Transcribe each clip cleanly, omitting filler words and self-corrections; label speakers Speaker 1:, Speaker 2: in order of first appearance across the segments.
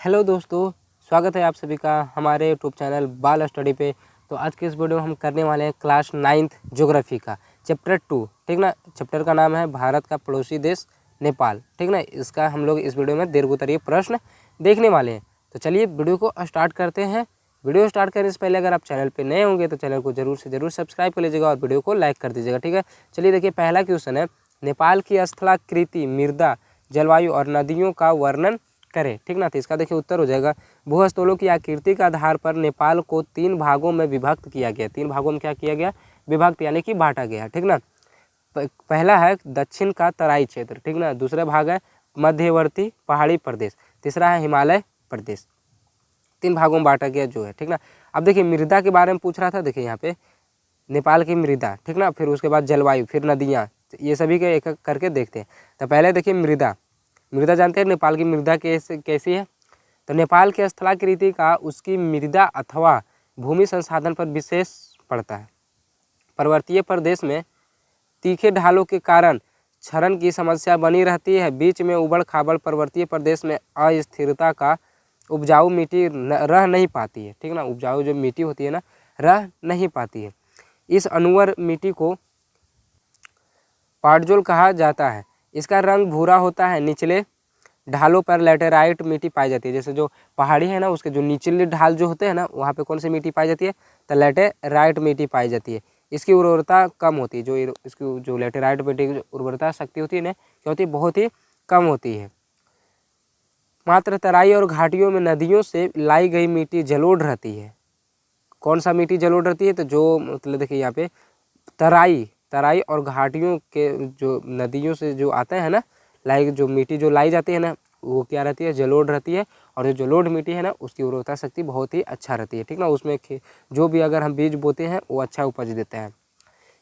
Speaker 1: Hello दोस्तों, स्वागत है आप सभी का हमारे यूट्यूब चैनल बाल स्टडी पे। तो आज के इस वीडियो में हम करने वाले हैं क्लास 9th ज्योग्राफी का चैप्टर 2। ठीक ना। चैप्टर का नाम है भारत का पड़ोसी देश नेपाल। ठीक ना। इसका हम लोग इस वीडियो में दीर्घोत्तरीय प्रश्न देखने वाले हैं। तो चलिए वीडियो को स्टार्ट करते हैं। वीडियो स्टार्ट करने से पहले अगर आप चैनल पर नए होंगे तो चैनल को जरूर से जरूर सब्सक्राइब कर लीजिएगा और वीडियो को लाइक कर दीजिएगा। ठीक है, चलिए देखिए पहला क्वेश्चन है, नेपाल की स्थलाकृति, मृदा, जलवायु और नदियों का वर्णन करें। ठीक ना। तो इसका देखिए उत्तर हो जाएगा, भूस्थलों की आकृति के आधार पर नेपाल को 3 भागों में विभक्त किया गया। 3 भागों में क्या किया गया? विभक्त यानी कि बांटा गया। ठीक ना। पहला है दक्षिण का तराई क्षेत्र। ठीक ना। दूसरा भाग है मध्यवर्ती पहाड़ी प्रदेश। तीसरा है हिमालय प्रदेश। 3 भागों में बांटा गया जो है। ठीक ना। अब देखिए मृदा के बारे में पूछ रहा था। देखिए यहाँ पे नेपाल की मृदा, ठीक ना, फिर उसके बाद जलवायु, फिर नदियाँ, ये सभी के एक एक करके देखते हैं। तो पहले देखिए मृदा। मृदा जानते हैं नेपाल की मृदा कैसी है? तो नेपाल की स्थलाकृति का उसकी मृदा अथवा भूमि संसाधन पर विशेष पड़ता है। पर्वतीय प्रदेश में तीखे ढालों के कारण क्षरण की समस्या बनी रहती है। बीच में उबड़ खाबड़ पर्वतीय प्रदेश में अस्थिरता का उपजाऊ मिट्टी रह नहीं पाती है। ठीक ना। उपजाऊ जो मिट्टी होती है ना, रह नहीं पाती है। इस अनुवर मिट्टी को पाटजोल कहा जाता है। इसका रंग भूरा होता है। निचले ढालों पर लैटेराइट मिट्टी पाई जाती है। जैसे जो पहाड़ी है ना, उसके जो निचले ढाल जो होते हैं ना, वहाँ पे कौन सी मिट्टी पाई जाती है? तो लैटेराइट मिट्टी पाई जाती है। इसकी उर्वरता कम होती है। जो इसकी जो लैटेराइट मिट्टी की उर्वरता शक्ति होती है ना, क्या होती है? बहुत ही कम होती है। मात्र तराई और घाटियों में नदियों से लाई गई मिट्टी जलोढ़ रहती है। कौन सा मिट्टी जलोढ़ रहती है? तो जो मतलब देखिए यहाँ पे तराई और घाटियों के जो नदियों से जो आता है ना, जो मिट्टी जो लाई जाती है ना, वो क्या रहती है? जलोढ़ रहती है। और जो जलोढ़ मिट्टी है ना, उसकी उर्वरता शक्ति बहुत ही अच्छा रहती है। ठीक ना। उसमें जो भी अगर हम बीज बोते हैं वो अच्छा उपज देते हैं।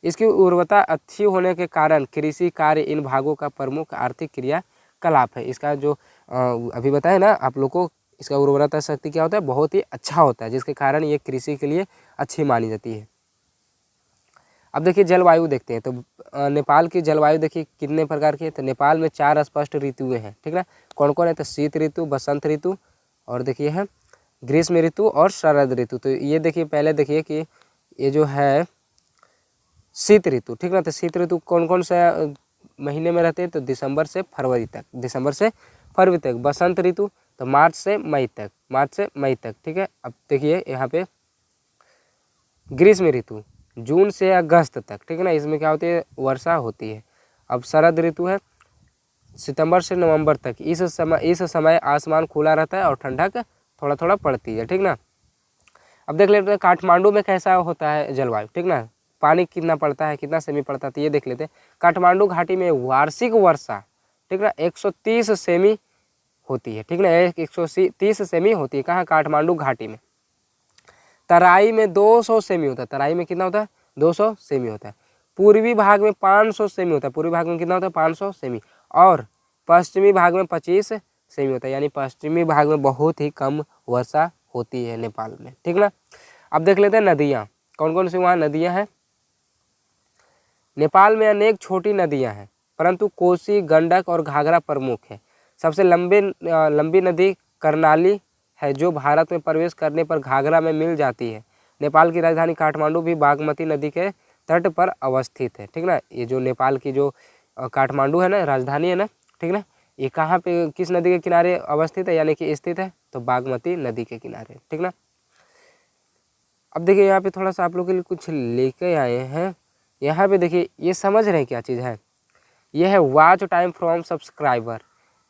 Speaker 1: इसकी उर्वरता अच्छी होने के कारण कृषि कार्य इन भागों का प्रमुख आर्थिक क्रियाकलाप है। इसका जो अभी बताया ना आप लोग को, इसका उर्वरता शक्ति क्या होता है? बहुत ही अच्छा होता है, जिसके कारण ये कृषि के लिए अच्छी मानी जाती है। अब देखिए जलवायु देखते हैं। तो नेपाल की जलवायु देखिए कितने प्रकार की है? तो नेपाल में 4 स्पष्ट ऋतुएं हैं। ठीक ना। कौन कौन है? तो शीत ऋतु, बसंत ऋतु, और देखिए है ग्रीष्म ऋतु और शरद ऋतु। तो ये देखिए पहले देखिए कि ये जो है शीत ऋतु। ठीक ना। तो शीत ऋतु कौन कौन सा महीने में रहते हैं? तो दिसंबर से फरवरी तक। बसंत ऋतु तो मार्च से मई तक। ठीक है। अब देखिए यहाँ पे ग्रीष्म ऋतु जून से अगस्त तक। ठीक है ना। इसमें क्या होती है? वर्षा होती है। अब शरद ऋतु है सितंबर से नवंबर तक। इस समय आसमान खुला रहता है और ठंडक थोड़ा थोड़ा पड़ती है। ठीक ना। अब देख लेते हैं काठमांडू में कैसा होता है जलवायु। ठीक ना। पानी कितना पड़ता है, कितना सेमी पड़ता है, तो ये देख लेते हैं। काठमांडू घाटी में वार्षिक वर्षा, ठीक ना, 130 सेमी होती है। ठीक ना। 130 सेमी होती है। कहाँ? काठमांडू घाटी में। तराई में 200 सेमी होता है। तराई में कितना होता है? 200 सेमी होता है। पूर्वी भाग में 500 सेमी होता है। पूर्वी भाग में कितना होता है? 500 सेमी। और पश्चिमी भाग में 25 सेमी होता है। यानी पश्चिमी भाग में बहुत ही कम वर्षा होती है नेपाल में। ठीक ना। अब देख लेते हैं नदियाँ, कौन कौन सी वहाँ नदियाँ हैं। नेपाल में अनेक छोटी नदियाँ हैं, परंतु कोसी, गंडक और घाघरा प्रमुख है। सबसे लंबी नदी कर्णाली है, जो भारत में प्रवेश करने पर घाघरा में मिल जाती है। नेपाल की राजधानी काठमांडू भी बागमती नदी के तट पर अवस्थित है। ठीक ना। ये जो नेपाल की जो काठमांडू है ना, राजधानी है ना, ठीक ना, ये कहाँ पे, किस नदी के किनारे अवस्थित है, यानी कि स्थित है? तो बागमती नदी के किनारे। ठीक ना। अब देखिए यहाँ पे थोड़ा सा आप लोग के लिए कुछ लेके आए हैं। यहाँ पे देखिए ये समझ रहे हैं क्या चीज़ है? ये है वॉच टाइम फ्रॉम सब्सक्राइबर,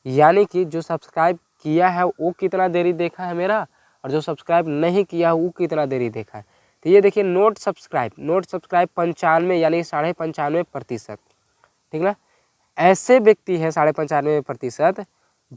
Speaker 1: यानी कि जो सब्सक्राइब किया है वो कितना देरी देखा है मेरा, और जो सब्सक्राइब नहीं किया वो कितना देरी देखा है। तो ये देखिए नोट सब्सक्राइब 95 यानी 95.5%। ठीक ना। ऐसे व्यक्ति हैं 95.5%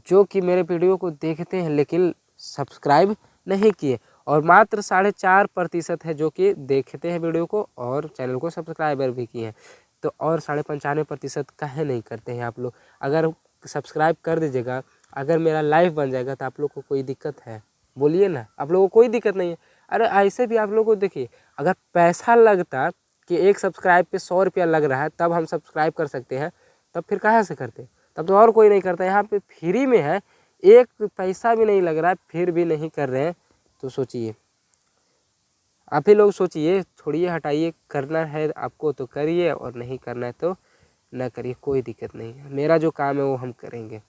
Speaker 1: जो कि मेरे वीडियो को देखते हैं लेकिन सब्सक्राइब नहीं किए, और मात्र 4.5% है जो कि देखते हैं वीडियो को और चैनल को सब्सक्राइबर भी किए हैं। तो और 95% काहे नहीं करते हैं आप लोग? अगर सब्सक्राइब कर दीजिएगा, अगर मेरा लाइव बन जाएगा तो आप लोग को कोई दिक्कत है? बोलिए ना। आप लोगों को कोई दिक्कत नहीं है। अरे ऐसे भी आप लोग को देखिए, अगर पैसा लगता कि एक सब्सक्राइब पे 100 रुपया लग रहा है तब हम सब्सक्राइब कर सकते हैं, तब फिर कहाँ से करते? तब तो और कोई नहीं करता। यहाँ पे फ्री में है, एक पैसा भी नहीं लग रहा है, फिर भी नहीं कर रहे हैं। तो सोचिए, आप ही लोग सोचिए, छोड़िए, हटाइए, करना है आपको तो करिए और नहीं करना है तो ना करिए, कोई दिक्कत नहीं है। मेरा जो काम है वो हम करेंगे।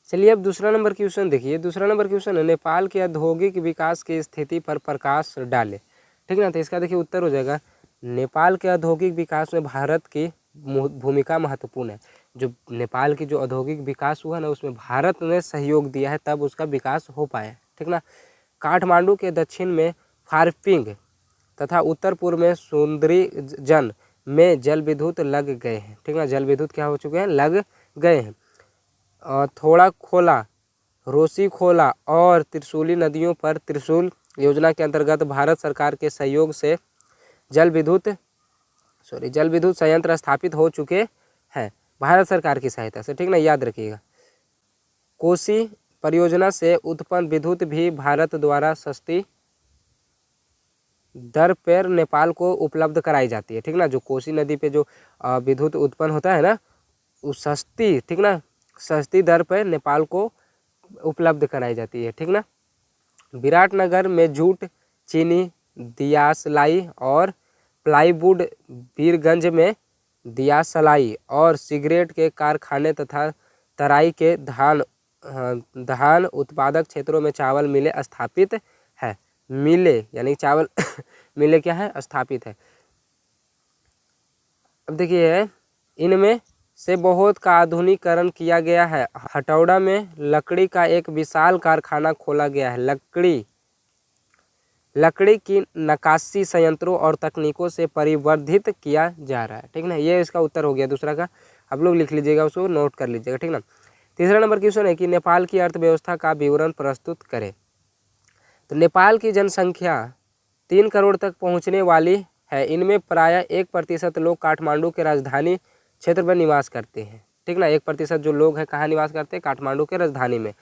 Speaker 1: चलिए अब दूसरा नंबर क्वेश्चन देखिए। दूसरा नंबर क्वेश्चन है, नेपाल के औद्योगिक विकास की स्थिति पर प्रकाश डाले। ठीक ना, तो इसका देखिए उत्तर हो जाएगा, नेपाल के औद्योगिक विकास में भारत की भूमिका महत्वपूर्ण है। जो नेपाल की जो औद्योगिक विकास हुआ ना, उसमें भारत ने सहयोग दिया है, तब उसका विकास हो पाया। ठीक ना, काठमांडू के दक्षिण में फार्पिंग तथा उत्तर पूर्व में सुंदरीजन में जल विद्युत लग गए हैं। ठीक ना, जल विद्युत क्या हो चुके हैं, लग गए हैं। थोड़ा खोला, रोसी खोला और त्रिशूली नदियों पर त्रिशूल योजना के अंतर्गत भारत सरकार के सहयोग से जल विद्युत संयंत्र स्थापित हो चुके हैं, भारत सरकार की सहायता से। ठीक ना, याद रखिएगा। कोसी परियोजना से उत्पन्न विद्युत भी भारत द्वारा सस्ती दर पर नेपाल को उपलब्ध कराई जाती है। ठीक ना, जो कोसी नदी पे जो विद्युत उत्पन्न होता है ना, वो सस्ती, ठीक ना, सस्ती दर पर नेपाल को उपलब्ध कराई जाती है। ठीक ना, विराटनगर में जूट, चीनी, दियासलाई और प्लाईवुड, वीरगंज में दियासलाई और सिगरेट के कारखाने तथा तराई के धान उत्पादक क्षेत्रों में चावल मिले स्थापित है। मिले यानी चावल मिले क्या है, स्थापित है। अब देखिए, इनमें से बहुत का आधुनिकीकरण किया गया है। हथौड़ा में लकड़ी का एक विशाल कारखाना खोला गया है। लकड़ी की नक्काशी संयंत्रों और तकनीकों से परिवर्धित किया जा रहा है। ठीक ना, ये इसका उत्तर हो गया दूसरा का। आप लोग लिख लीजिएगा, उसको नोट कर लीजिएगा। ठीक ना, तीसरा नंबर क्वेश्चन है कि नेपाल की अर्थव्यवस्था का विवरण प्रस्तुत करें। तो नेपाल की जनसंख्या 3 करोड़ तक पहुंचने वाली है। इनमें प्रायः 1% लोग काठमांडू के राजधानी क्षेत्र में निवास करते हैं। ठीक ना, 1% जो लोग हैं कहाँ निवास करते हैं, काठमांडू के राजधानी में।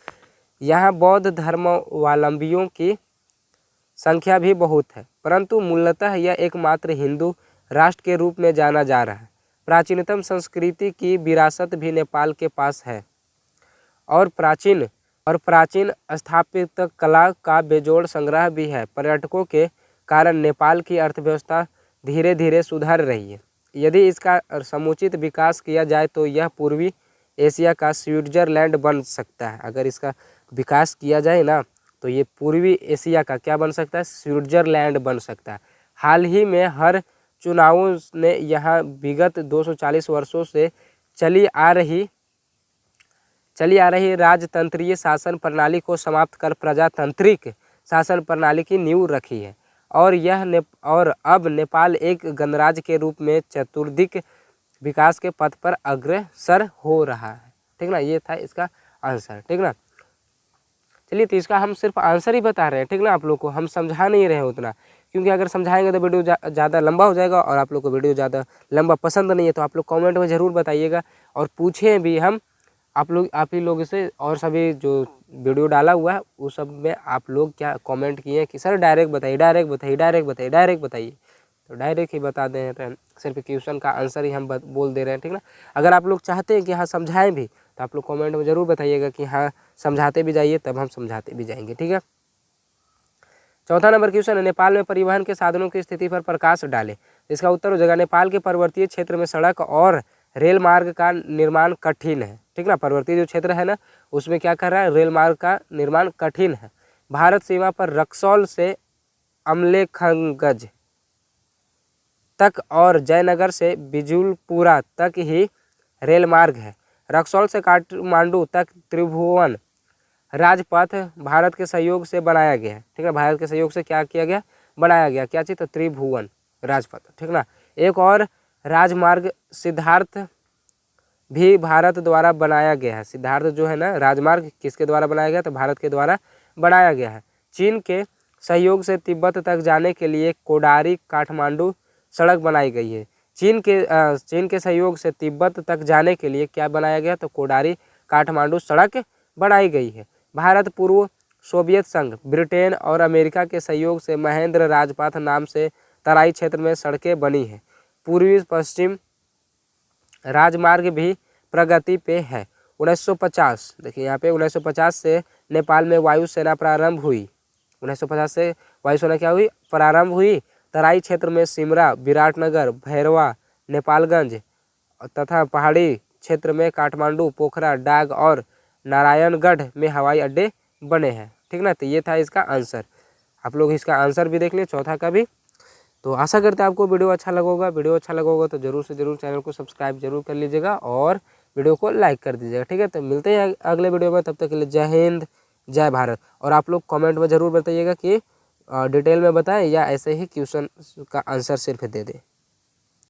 Speaker 1: यहाँ बौद्ध धर्मावलंबियों की संख्या भी बहुत है, परंतु मूलतः यह एकमात्र हिंदू राष्ट्र के रूप में जाना जा रहा है। प्राचीनतम संस्कृति की विरासत भी नेपाल के पास है और प्राचीन स्थापत्य कला का बेजोड़ संग्रह भी है। पर्यटकों के कारण नेपाल की अर्थव्यवस्था धीरे धीरे सुधर रही है। यदि इसका समुचित विकास किया जाए तो यह पूर्वी एशिया का स्विट्जरलैंड बन सकता है। अगर इसका विकास किया जाए ना, तो ये पूर्वी एशिया का क्या बन सकता है, स्विट्जरलैंड बन सकता है। हाल ही में हर चुनावों ने यहाँ विगत 240 वर्षों से चली आ रही राजतंत्रीय शासन प्रणाली को समाप्त कर प्रजातांत्रिक शासन प्रणाली की नींव रखी है और अब नेपाल एक गणराज्य के रूप में चतुर्दिक विकास के पथ पर अग्रसर हो रहा है। ठीक ना, ये था इसका आंसर। ठीक ना, चलिए, तो इसका हम सिर्फ आंसर ही बता रहे हैं। ठीक ना, आप लोग को हम समझा नहीं रहे उतना, क्योंकि अगर समझाएंगे तो वीडियो ज़्यादा लंबा हो जाएगा और आप लोग को वीडियो ज़्यादा लंबा पसंद नहीं है। तो आप लोग कमेंट में ज़रूर बताइएगा और पूछें भी हम आप ही लोग से। और सभी जो वीडियो डाला हुआ है उस सब में आप लोग क्या कमेंट किए कि सर डायरेक्ट बताइए, तो डायरेक्ट ही बता दे रहे हैं। सिर्फ क्वेश्चन का आंसर ही हम बोल दे रहे हैं। ठीक ना, अगर आप लोग चाहते हैं कि हाँ समझाएं भी, तो आप लोग कमेंट में ज़रूर बताइएगा कि हाँ समझाते भी जाइए, तब हम समझाते भी जाएंगे। ठीक है, चौथा नंबर क्वेश्चन है, नेपाल में परिवहन के साधनों की स्थिति पर प्रकाश डालें। इसका उत्तर हो जाएगा, नेपाल के पर्वतीय क्षेत्र में सड़क और रेल मार्ग का निर्माण कठिन है। ठीक ना, पर्वतीय जो क्षेत्र है ना, उसमें क्या कर रहा है, रेल मार्ग का निर्माण कठिन है। भारत सीमा पर रक्सौल से अमलेखगंज तक और जयनगर से बिजुलपुरा तक ही रेल मार्ग है। रक्सौल से काठमांडू तक त्रिभुवन राजपथ भारत के सहयोग से बनाया गया है। ठीक है, भारत के सहयोग से क्या किया गया, बनाया गया, क्या चीज़, तो त्रिभुवन राजपथ। ठीक ना, एक और राजमार्ग सिद्धार्थ भी भारत द्वारा बनाया गया है। सिद्धार्थ जो है ना राजमार्ग, किसके द्वारा बनाया गया, तो भारत के द्वारा बनाया गया है। चीन के सहयोग से तिब्बत तक जाने के लिए कोडारी काठमांडू सड़क बनाई गई है। चीन के सहयोग से तिब्बत तक जाने के लिए क्या बनाया गया, तो कोडारी काठमांडू सड़क बनाई गई है। भारत पूर्व सोवियत संघ, ब्रिटेन और अमेरिका के सहयोग से महेंद्र राजपथ नाम से तराई क्षेत्र में सड़कें बनी हैं। पूर्वी पश्चिम राजमार्ग भी प्रगति पे है। 1950 देखिए यहाँ पे 1950 से नेपाल में वायुसेना प्रारंभ हुई। 1950 से वायुसेना क्या हुई, प्रारंभ हुई। तराई क्षेत्र में सिमरा, विराटनगर, भैरवा, नेपालगंज तथा पहाड़ी क्षेत्र में काठमांडू, पोखरा, डाग और नारायणगढ़ में हवाई अड्डे बने हैं। ठीक ना, तो ये था इसका आंसर। आप लोग इसका आंसर भी देख लिए, चौथा का भी। तो आशा करते हैं आपको वीडियो अच्छा लगा होगा। वीडियो अच्छा लगा होगा तो जरूर से जरूर चैनल को सब्सक्राइब जरूर कर लीजिएगा और वीडियो को लाइक कर दीजिएगा। ठीक है, तो मिलते हैं अगले वीडियो में, तब तक के लिए जय हिंद जय भारत। और आप लोग कमेंट में ज़रूर बताइएगा कि डिटेल में बताएं या ऐसे ही क्वेश्चन का आंसर सिर्फ दे दें।